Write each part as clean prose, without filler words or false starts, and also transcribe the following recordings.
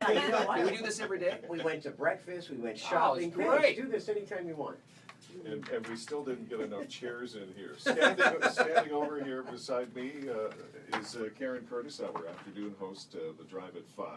Hey, you know what? Do we do this every day? We went to breakfast, we went Oh, shopping. it's great. Do this anytime you want. And we still didn't get enough chairs in here. Standing over here beside me is Karen Curtis, our afternoon host, The Drive at 5.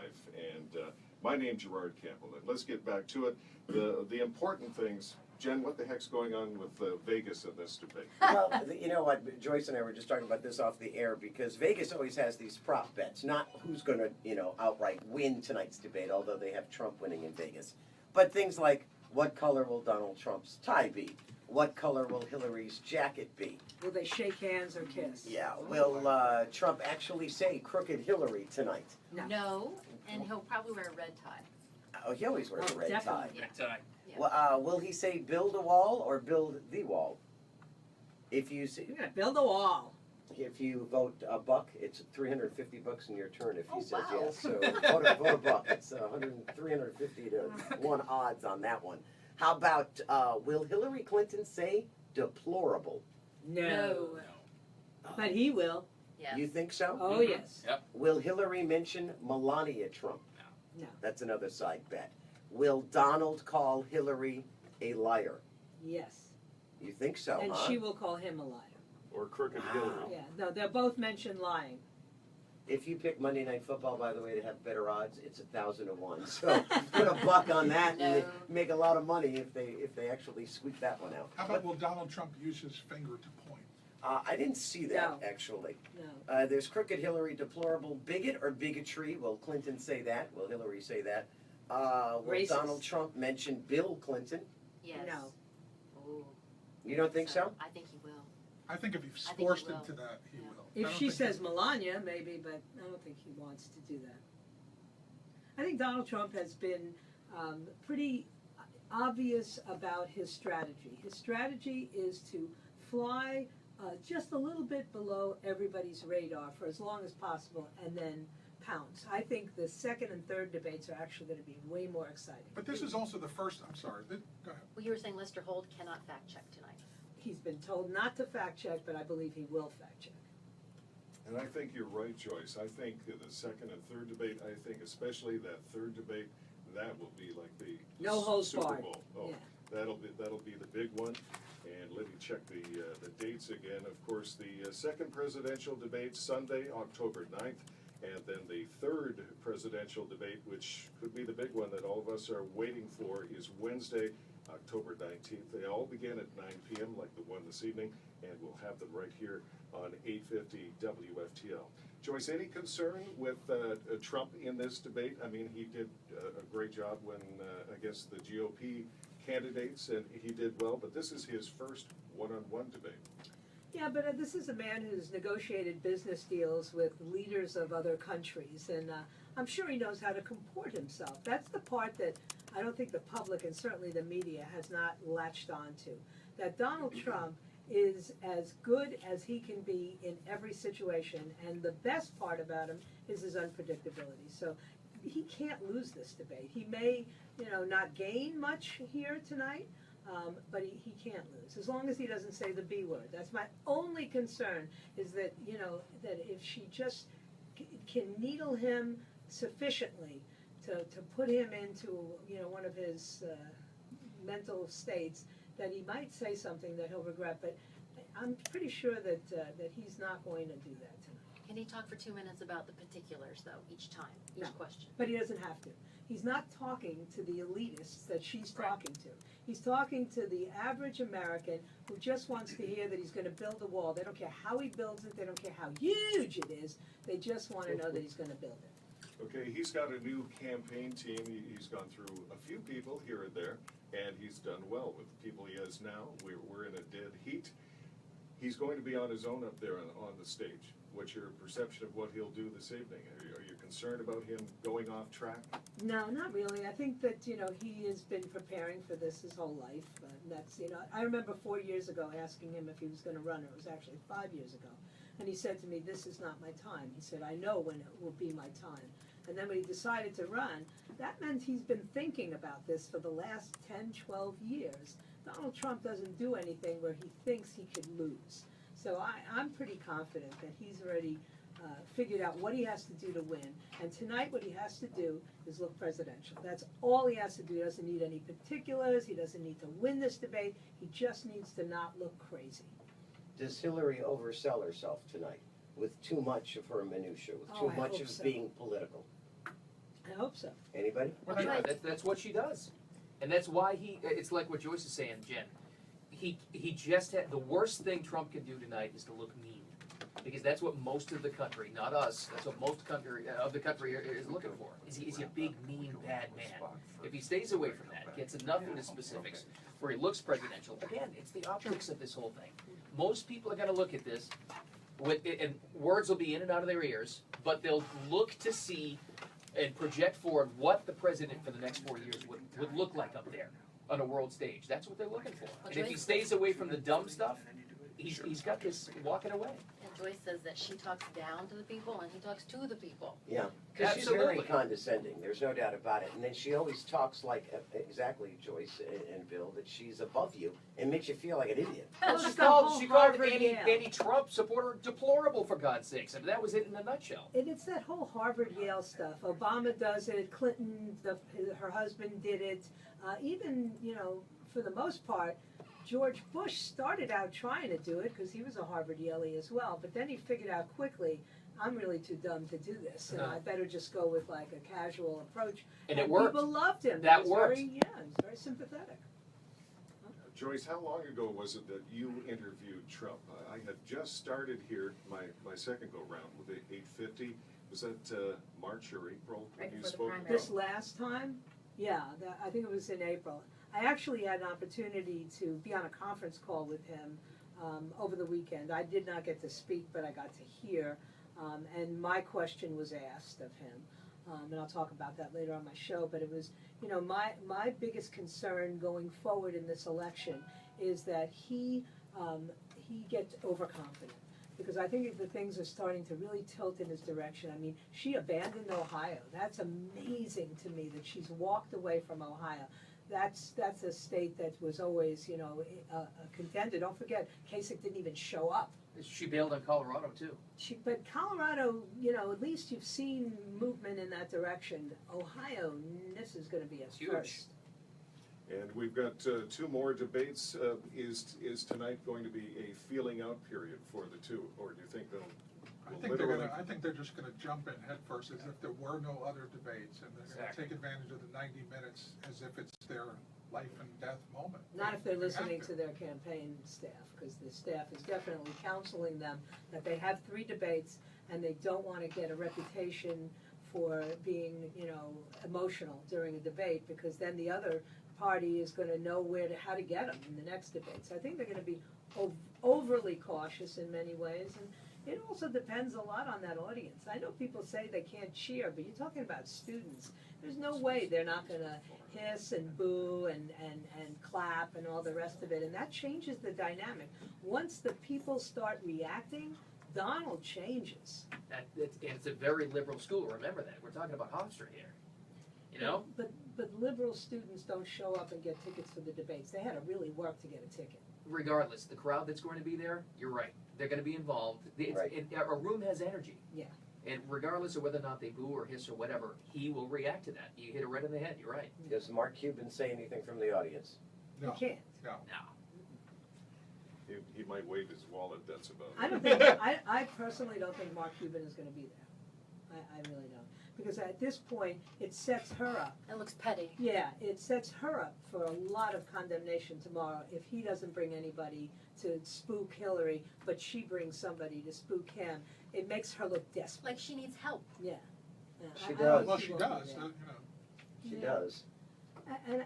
And my name's Gerard Campbell. And let's get back to it. The important things, Jen, what the heck's going on with Vegas in this debate? Well, you know what, Joyce and I were just talking about this off the air because Vegas always has these prop bets, not who's going to, outright win tonight's debate, although they have Trump winning in Vegas. But things like, what color will Donald Trump's tie be? What color will Hillary's jacket be? Will they shake hands or kiss? Yeah, will Trump actually say crooked Hillary tonight? No, and he'll probably wear a red tie. Oh, he always wears a red definitely. tie. Tonight. Yeah. Well, will he say build a wall or build the wall? If you see, You're gonna build a wall. if you vote $1, it's $350 in your turn if he Oh, says wow. yes. So vote a $1. It's 350 to 1 odds on that one. How about will Hillary Clinton say deplorable? No. But he will. Yes. You think so? Oh, yes. Yep. Will Hillary mention Melania Trump? No. That's another side bet. Will Donald call Hillary a liar? Yes. You think so, And huh? she will call him a liar. Or crooked Hillary? Yeah. No, they'll both mention lying. If you pick Monday Night Football, by the way, to have better odds, it's 1,000 to 1. So put $1 on that and No. make a lot of money if they actually squeak that one out. How about will Donald Trump use his finger to point? I didn't see that No. actually. No. There's crooked Hillary, deplorable bigot or bigotry. Will Clinton say that? Will Hillary say that? Will Racist. Donald Trump mention Bill Clinton? Yes. No. Ooh. You don't think so? I think he will. I think if he's I think he forced will. into that, he Yeah. will. I If don't she think says he- Melania, maybe, but I don't think he wants to do that. I think Donald Trump has been pretty obvious about his strategy. His strategy is to fly just a little bit below everybody's radar for as long as possible and then pounce. I think the second and third debates are actually going to be way more exciting. But this is also the first, I'm sorry, go ahead. Well, you were saying Lester Holt cannot fact check tonight. He's been told not to fact check, but I believe he will fact check. And I think you're right, Joyce. I think the second and third debate, I think especially that third debate, that will be like the No holds Super barred. Bowl. Oh, Yeah. that'll be the big one. And let me check the dates again. Of course, the second presidential debate Sunday, October 9th, and then the third presidential debate, which could be the big one that all of us are waiting for, is Wednesday, October 19th. They all begin at 9 p.m. like the one this evening, and we'll have them right here on 850 WFTL. Joyce, any concern with Trump in this debate? I mean, he did a great job when against the GOP candidates, and he did well, but this is his first one-on-one debate. Yeah, but this is a man who's negotiated business deals with leaders of other countries, and I'm sure he knows how to comport himself. That's the part that I don't think the public and certainly the media has not latched onto. That Donald Trump is as good as he can be in every situation, and the best part about him is his unpredictability. So he can't lose this debate. He may, not gain much here tonight, but he can't lose, as long as he doesn't say the B word. That's my only concern, is that, that if she just can needle him sufficiently to put him into, one of his mental states, that he might say something that he'll regret. But I'm pretty sure that he's not going to do that tonight. Can he talk for 2 minutes about the particulars, though, each time, each No. question? But he doesn't have to. He's not talking to the elitists that she's talking to. He's talking to the average American who just wants to hear that he's going to build a wall. They don't care how he builds it. They don't care how huge it is. They just want to know that he's going to build it. Okay, he's got a new campaign team. He's gone through a few people here and there, and he's done well with the people he has now. We're in a dead heat. He's going to be on his own up there on the stage. What's your perception of what he'll do this evening? Are you concerned about him going off track? No, not really. I think that, he has been preparing for this his whole life. And that's, I remember 4 years ago asking him if he was going to run, or it was actually 5 years ago. And he said to me, "This is not my time." He said, "I know when it will be my time." And then when he decided to run, that meant he's been thinking about this for the last 10, 12 years. Donald Trump doesn't do anything where he thinks he could lose. So I'm pretty confident that he's already figured out what he has to do to win. And tonight, what he has to do is look presidential. That's all he has to do. He doesn't need any particulars. He doesn't need to win this debate. He just needs to not look crazy. Does Hillary oversell herself tonight with too much of her minutia, with Oh, too I much hope of so. being political? I hope so. Anybody? What Right. That's what she does, and that's why it's like what Joyce is saying, Jen. He just had, the worst thing Trump can do tonight is to look mean, because that's what most of the country, not us, that's what most of the country is looking for. Is he a big, mean, bad man? If he stays away from that, gets enough into specifics, where he looks presidential, again, it's the optics of this whole thing. Most people are gonna look at this, and words will be in and out of their ears, but they'll look to see and project forward what the president for the next 4 years would look like up there on a world stage. That's what they're looking for. And if he stays away from the dumb stuff, he's got this walking away. And Joyce says that she talks down to the people and he talks to the people. Yeah, because she's very Absolutely. condescending, there's no doubt about it. And then she always talks like, exactly, Joyce and Bill, that she's above you and makes you feel like an idiot. Well, She it's the called whole Harvard Yale. any Trump supporter deplorable, for God's sakes. I mean, that was it in a nutshell. And it's that whole Harvard Yale stuff. Obama does it. Clinton, her husband did it. Even, for the most part, George Bush started out trying to do it because he was a Harvard Yaley as well. But then he figured out quickly, I'm really too dumb to do this, and I better just go with like a casual approach. And it worked. People loved him. That He was worked. He was very sympathetic. Joyce, how long ago was it that you interviewed Trump? I had just started here, my second go-round with the 850. Was that March or April when Right you before the spoke? primary. This last time, yeah, I think it was in April. I actually had an opportunity to be on a conference call with him over the weekend. I did not get to speak, but I got to hear, and my question was asked of him. And I'll talk about that later on my show, but it was, my biggest concern going forward in this election is that he gets overconfident. Because I think the things are starting to really tilt in his direction. I mean, she abandoned Ohio. That's amazing to me that she's walked away from Ohio. That's a state that was always, a contender. Don't forget, Kasich didn't even show up. She bailed on Colorado, too. But Colorado, at least you've seen movement in that direction. Ohio, this is going to be a Huge. first. And we've got two more debates. Is tonight going to be a feeling out period for the two, or do you think they'll I think they're just gonna jump in head first as if there were no other debates, and they're gonna Exactly. take advantage of the 90 minutes as if it's their life and death moment. Not if they're They have listening to their campaign staff, because the staff is definitely counseling them that they have 3 debates and they don't want to get a reputation for being, emotional during a debate, because then the other party is going to know how to get them in the next debate. So I think they're going to be overly cautious in many ways, and it also depends a lot on that audience. I know people say they can't cheer, but you're talking about students. There's no way they're not going to hiss and boo and clap and all the rest of it, and that changes the dynamic. Once the people start reacting, Donald changes. It's a very liberal school, remember that. We're talking about Hofstra here, But liberal students don't show up and get tickets for the debates. They had to really work to get a ticket. Regardless, the crowd that's going to be there, you're right. They're going to be involved. Right. A room has energy. Yeah. And regardless of whether or not they boo or hiss or whatever, he will react to that. You hit it right in the head, you're right. Does Mark Cuban say anything from the audience? No, You can't. no. Now, He might wave his wallet, that's about it. I don't think, I personally don't think Mark Cuban is gonna be there. I really don't. Because at this point, it sets her up. It looks petty. Yeah, it sets her up for a lot of condemnation tomorrow if he doesn't bring anybody to spook Hillary, but she brings somebody to spook him. It makes her look desperate. Like she needs help. Yeah. She I does. don't Well, think she won't be does, there. She Yeah. does.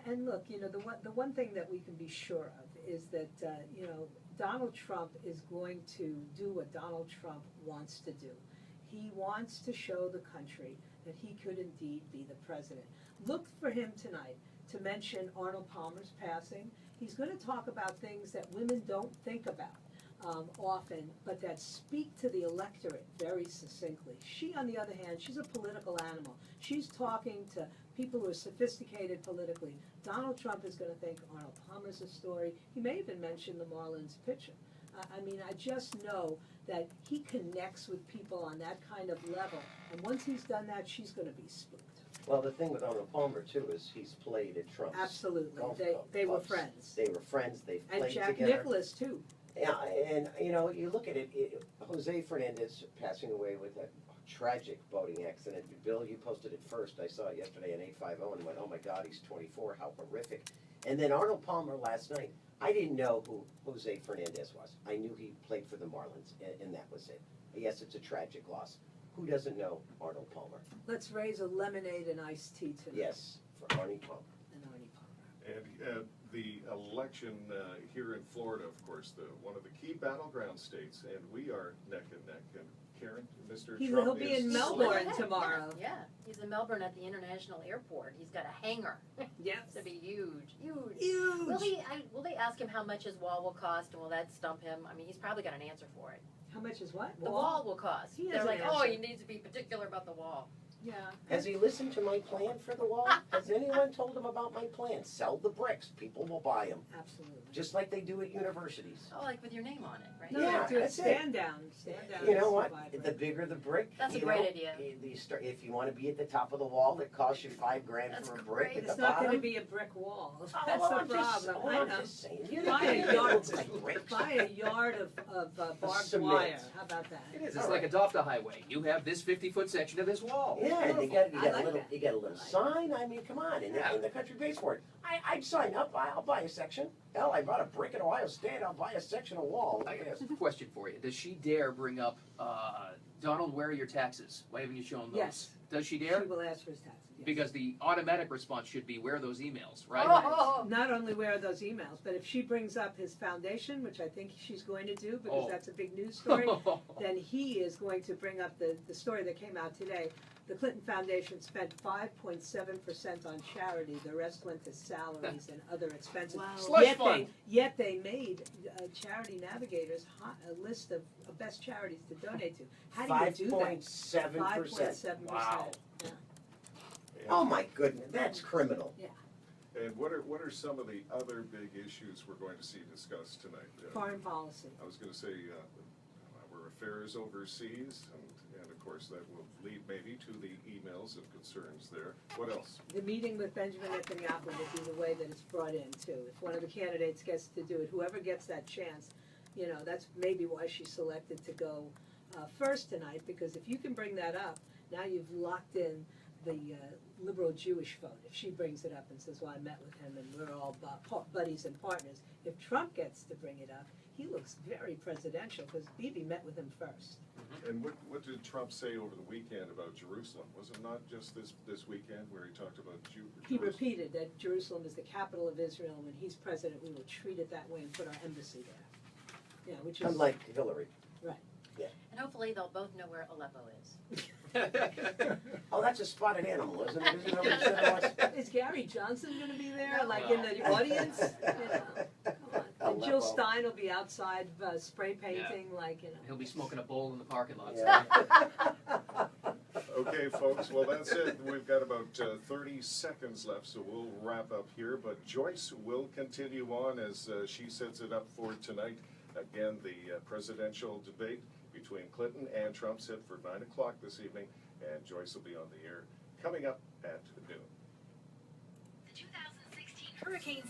And look, the one thing that we can be sure of is that, Donald Trump is going to do what Donald Trump wants to do. He wants to show the country that he could indeed be the president. Look for him tonight to mention Arnold Palmer's passing. He's going to talk about things that women don't think about often, but that speak to the electorate very succinctly. She, on the other hand, she's a political animal. She's talking to people who are sophisticated politically. Donald Trump is going to think Arnold Palmer's a story. He may even mention the Marlins pitcher. I mean, I just know that he connects with people on that kind of level. And once he's done that, she's gonna be spooked. Well, the thing with Arnold Palmer too is he's played at Trump's Absolutely. golf They were clubs. friends. They were friends, they've And played Jack together. Nicklaus too. Yeah, and you know, you look at it, Jose Fernandez passing away with that tragic boating accident. Bill, you posted it first. I saw it yesterday on 850 and went, oh my God, he's 24, how horrific. And then Arnold Palmer last night, I didn't know who Jose Fernandez was. I knew he played for the Marlins, and that was it. Yes, it's a tragic loss. Who doesn't know Arnold Palmer? Let's raise a lemonade and iced tea tonight. Yes, for Arnie Palmer. And Arnie Palmer. And the election here in Florida, of course, one of the key battleground states, and we are neck and neck. And Karen, Mr. He'll Trump be is in Well, Melbourne yeah, tomorrow. Yeah, he's in Melbourne at the international airport. He's got a hangar. Yes. It's gonna be huge, huge. Huge. Will they ask him how much his wall will cost, and will that stump him? I mean, he's probably got an answer for it. How much is what? The wall will cost. He has They're an like, answer. oh, you need to be particular about the wall. Yeah. Has he listened to my plan for the wall? Has anyone told him about my plan? Sell the bricks, people will buy them, Absolutely. just like they do at universities. Oh, like with your name on it, right? No, Yeah, do it that's it. stand down. Stand down. You know and what? survive The it. bigger the brick. That's a you great know, idea. If you want to be at the top of the wall, that costs you $5,000 That's for a brick great. at It's the not bottom. gonna be a brick wall. Oh, That's well, the I'm just- problem. well, I I'm know. just saying, you Buy know, a it yard, looks like bricks. buy a yard of barbed Cement. wire. How about that? It is. All It's like right. adopt a highway. You have this 50-foot section of this wall. Yeah, and you Beautiful. got I like a little, that. you got a little I like sign. I mean, come on, and the country pays for it. I'd sign up. I'll buy a section. Hell, I bought a brick at Ohio State. I'll buy a section of wall. Look I at got this. a question for you. Does she dare bring up, Donald, where are your taxes? Why haven't you shown those? Yes. Does she dare? She will ask for his taxes. Yes. Because the automatic response should be, where are those emails, right? Oh. Not only where are those emails, but if she brings up his foundation, which I think she's going to do because Oh. that's a big news story, then he is going to bring up the story that came out today. The Clinton Foundation spent 5.7% on charity. The rest went to salaries and other expenses. Wow. Slush fund. Yet they made Charity Navigators a list of best charities to donate to. How do you do that? 5.7%. 5.7%. Wow. Yeah. Oh my goodness, that's criminal. And what are some of the other big issues we're going to see discussed tonight? Foreign policy. I was going to say our affairs overseas, and of course that will lead maybe to the emails and concerns there. What else? The meeting with Benjamin Netanyahu will be the way that it's brought in too. If one of the candidates gets to do it, whoever gets that chance, you know, that's maybe why she selected to go first tonight, because if you can bring that up, now you've locked in the liberal Jewish vote. If she brings it up and says, well, I met with him and we're all buddies and partners. If Trump gets to bring it up, he looks very presidential because Bibi met with him first. And what did Trump say over the weekend about Jerusalem? Was it not just this weekend where he talked about He Jerusalem? repeated that Jerusalem is the capital of Israel, and when he's president, we will treat it that way and put our embassy there. Yeah, which is Unlike Hillary. And hopefully they'll both know where Aleppo is. Oh, that's a spotted animal, isn't it? Isn't that what you said to us? Is Gary Johnson going to be there, No. like in the audience? You know, come on. And Jill Aleppo. Stein will be outside spray painting, like, you know. He'll be smoking a bowl in the parking lot. Yeah. Okay, folks, well, that's it. We've got about 30 seconds left, so we'll wrap up here. But Joyce will continue on as she sets it up for tonight. Again, the presidential debate between Clinton and Trump set for 9 o'clock this evening, and Joyce will be on the air coming up at noon. The 2016 hurricane